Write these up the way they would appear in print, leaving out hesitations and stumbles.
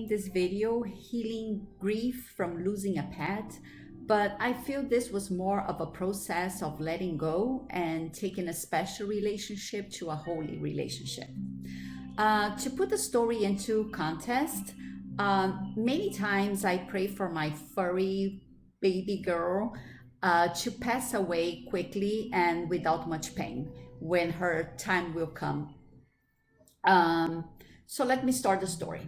named this video Healing Grief from Losing a Pet, but I feel this was more of a process of letting go and taking a special relationship to a holy relationship. To put the story into context, many times I pray for my furry baby girl to pass away quickly and without much pain when her time will come. So let me start the story.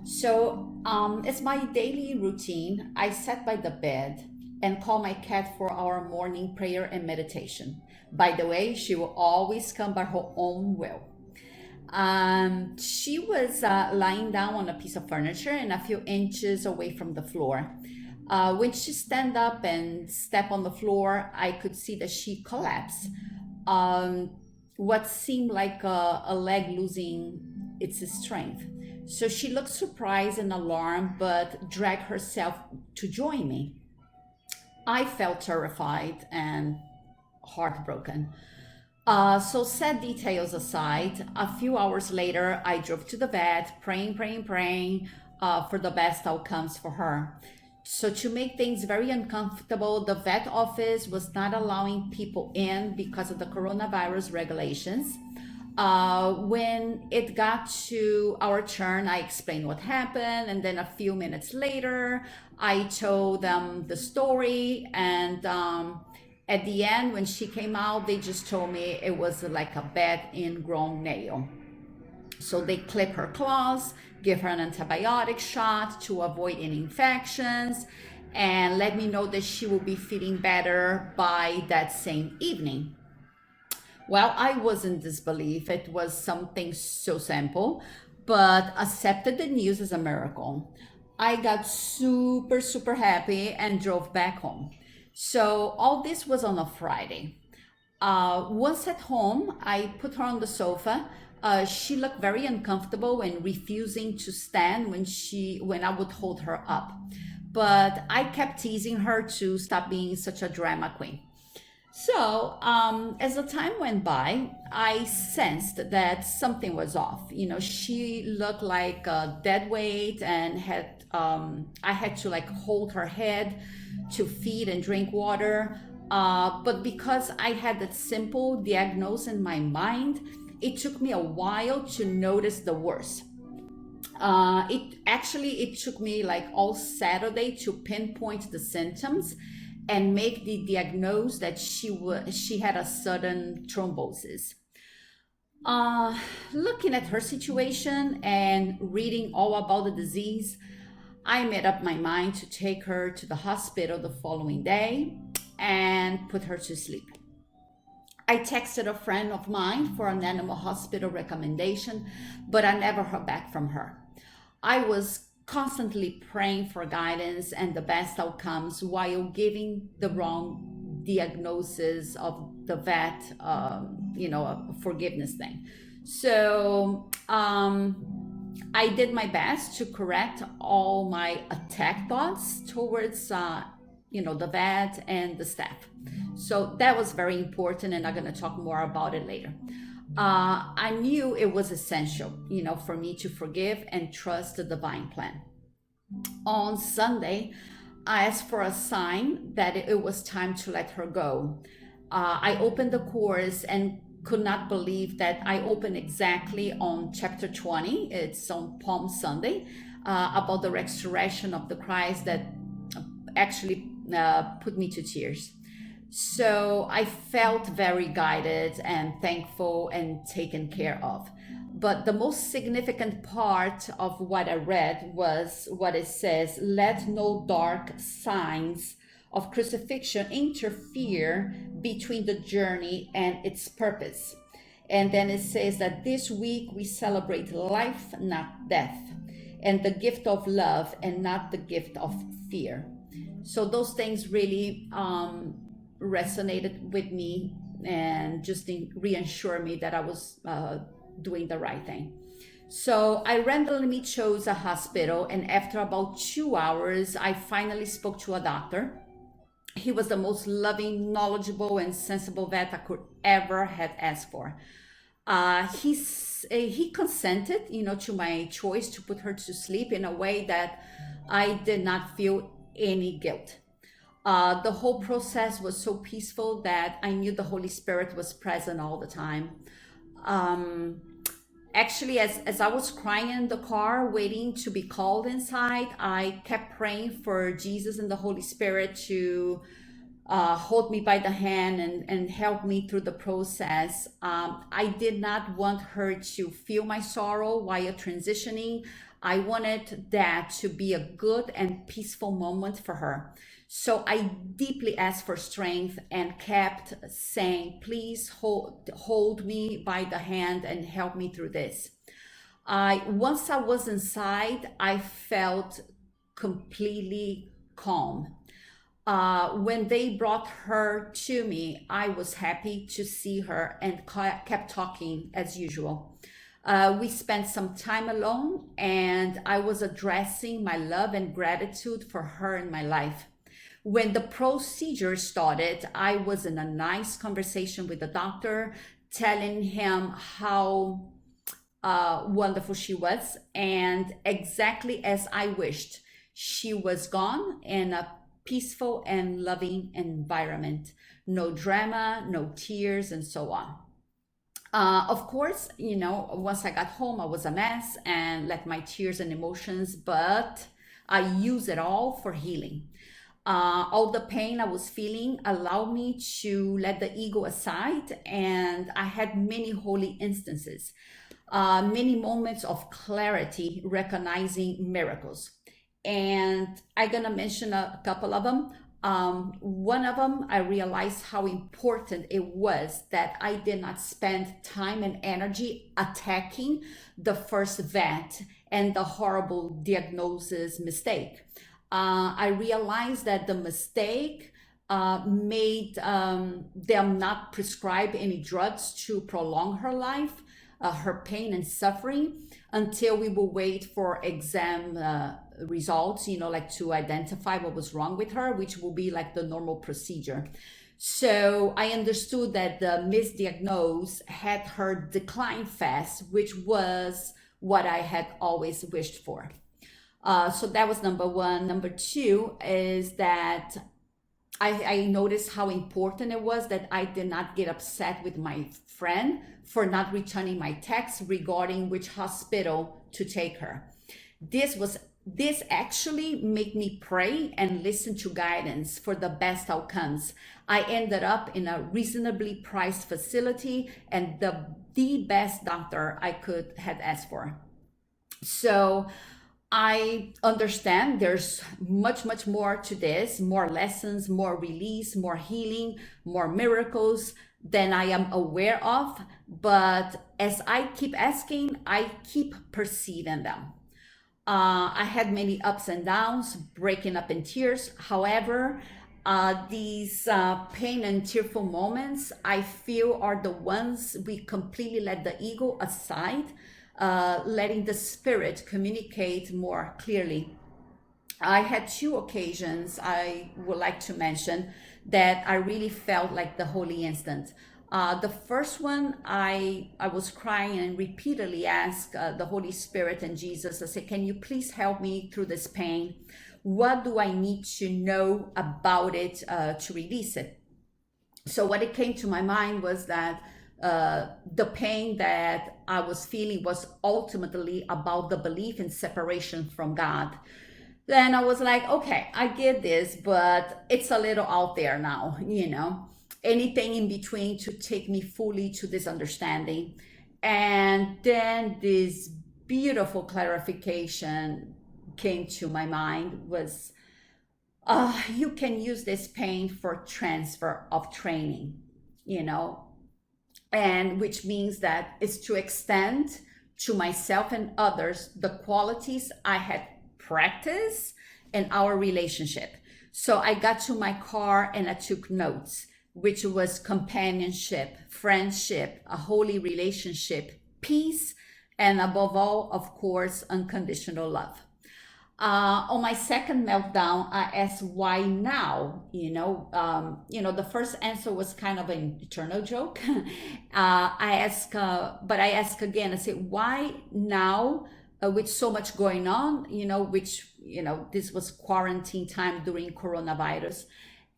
So as my daily routine, I sat by the bed and call my cat for our morning prayer and meditation. By the way, she will always come by her own will. She was lying down on a piece of furniture and a few inches away from the floor. When she stand up and step on the floor, I could see that she collapsed. What seemed like a leg losing its strength. So she looked surprised and alarmed, but dragged herself to join me. I felt terrified and heartbroken. So sad details aside, a few hours later, I drove to the vet, praying for the best outcomes for her. So to make things very uncomfortable, the vet office was not allowing people in because of the coronavirus regulations. When it got to our turn, I explained what happened, and then a few minutes later, I told them the story, and at the end, when she came out, they just told me it was like a bad ingrown nail. So they clip her claws, give her an antibiotic shot to avoid any infections, and let me know that she will be feeling better by that same evening. Well, I was in disbelief. It was something so simple, but accepted the news as a miracle. I got super happy and drove back home. So all this was on a Friday. Once at home, I put her on the sofa. She looked very uncomfortable and refusing to stand when I would hold her up. But I kept teasing her to stop being such a drama queen. So as the time went by, I sensed that something was off. You know, she looked like a dead weight and I had to like hold her head to feed and drink water. But because I had that simple diagnosis in my mind, it took me a while to notice the worst. It took me like all Saturday to pinpoint the symptoms and make the diagnosis that she had a sudden thrombosis. Looking at her situation and reading all about the disease, I made up my mind to take her to the hospital the following day and put her to sleep. I texted a friend of mine for an animal hospital recommendation, but I never heard back from her. I was constantly praying for guidance and the best outcomes while giving the wrong diagnosis of the vet, a forgiveness thing. So I did my best to correct all my attack thoughts towards, the vet and the staff. So that was very important, and I'm going to talk more about it later. I knew it was essential, for me to forgive and trust the divine plan. On Sunday, I asked for a sign that it was time to let her go. I opened the course and could not believe that I opened exactly on chapter 20. It's on Palm Sunday, about the resurrection of the Christ that actually put me to tears. So I felt very guided and thankful and taken care of. But the most significant part of what I read was what it says: let no dark signs of crucifixion interfere between the journey and its purpose. And then it says that this week we celebrate life, not death, and the gift of love and not the gift of fear. So those things really resonated with me and just reassured me that I was doing the right thing. So I randomly chose a hospital, and after about 2 hours, I finally spoke to a doctor. He was the most loving, knowledgeable, and sensible vet I could ever have asked for. He consented, to my choice to put her to sleep in a way that I did not feel any guilt. The whole process was so peaceful that I knew the Holy Spirit was present all the time. Actually, as I was crying in the car, waiting to be called inside, I kept praying for Jesus and the Holy Spirit to hold me by the hand and help me through the process. I did not want her to feel my sorrow while transitioning. I wanted that to be a good and peaceful moment for her. So I deeply asked for strength and kept saying, please hold me by the hand and help me through this. Once I was inside, I felt completely calm. When they brought her to me, I was happy to see her and kept talking as usual. We spent some time alone, and I was addressing my love and gratitude for her in my life. When the procedure started, I was in a nice conversation with the doctor, telling him how wonderful she was, and exactly as I wished. She was gone in a peaceful and loving environment. No drama, no tears, and so on. Of course, once I got home, I was a mess and let my tears and emotions, but I use it all for healing. All the pain I was feeling allowed me to let the ego aside, and I had many holy instances, many moments of clarity, recognizing miracles. And I'm gonna mention a couple of them. One of them, I realized how important it was that I did not spend time and energy attacking the first vet and the horrible diagnosis mistake. I realized that the mistake made them not prescribe any drugs to prolong her life, her pain and suffering, until we will wait for exam results, like to identify what was wrong with her, which will be like the normal procedure. So I understood that the misdiagnosis had her decline fast, which was what I had always wished for. So that was number one. Number two is that I noticed how important it was that I did not get upset with my friend for not returning my text regarding which hospital to take her. This actually made me pray and listen to guidance for the best outcomes. I ended up in a reasonably priced facility and the best doctor I could have asked for. So I understand there's much more to this, more lessons, more release, more healing, more miracles than I am aware of. But as I keep asking, I keep perceiving them. I had many ups and downs, breaking up in tears. However, these pain and tearful moments, I feel, are the ones we completely let the ego aside, letting the spirit communicate more clearly. I had two occasions I would like to mention that I really felt like the holy instant. The first one, I was crying and repeatedly asked the Holy Spirit and Jesus, I said, can you please help me through this pain? What do I need to know about it to release it? So what it came to my mind was that the pain that I was feeling was ultimately about the belief in separation from God. Then I was like, okay, I get this, but it's a little out there now, anything in between to take me fully to this understanding. And then this beautiful clarification came to my mind was, you can use this pain for transfer of training, and which means that it's to extend to myself and others the qualities I had practiced in our relationship. So I got to my car and I took notes, which was companionship, friendship, a holy relationship, peace, and above all, of course, unconditional love. On my second meltdown, I asked why now. The first answer was kind of an eternal joke. But I asked again. I said, why now? With so much going on, this was quarantine time during coronavirus.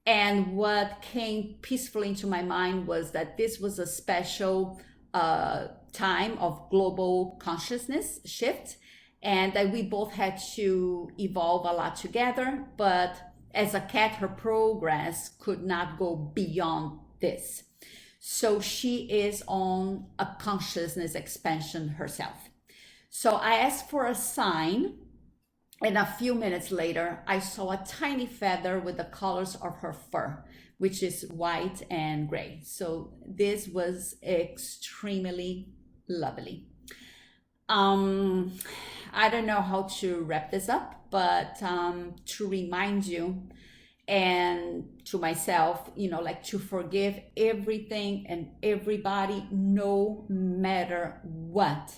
And what came peacefully into my mind was that this was a special time of global consciousness shift, and that we both had to evolve a lot together. But as a cat, her progress could not go beyond this. So she is on a consciousness expansion herself. So I asked for a sign, and a few minutes later, I saw a tiny feather with the colors of her fur, which is white and gray. So this was extremely lovely. I don't know how to wrap this up, but to remind you and to myself, like to forgive everything and everybody, no matter what.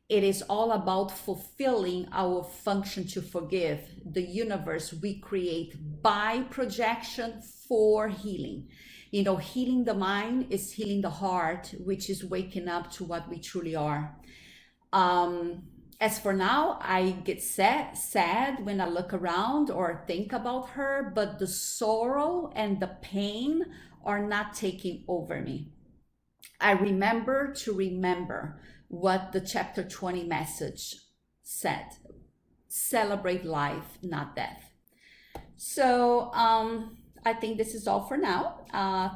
It is all about fulfilling our function to forgive the universe we create by projection for healing. Healing the mind is healing the heart, which is waking up to what we truly are. As for now, I get sad when I look around or think about her, but the sorrow and the pain are not taking over me. I remember what the chapter 20 message said. Celebrate life, not death. So I think this is all for now.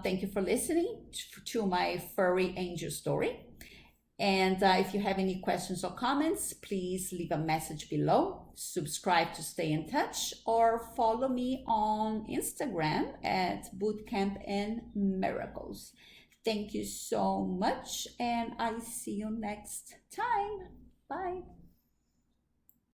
Thank you for listening to my furry angel story. And if you have any questions or comments, please leave a message below. Subscribe to stay in touch, or follow me on Instagram at Bootcamp.in.Miracles. Thank you so much, and I see you next time. Bye.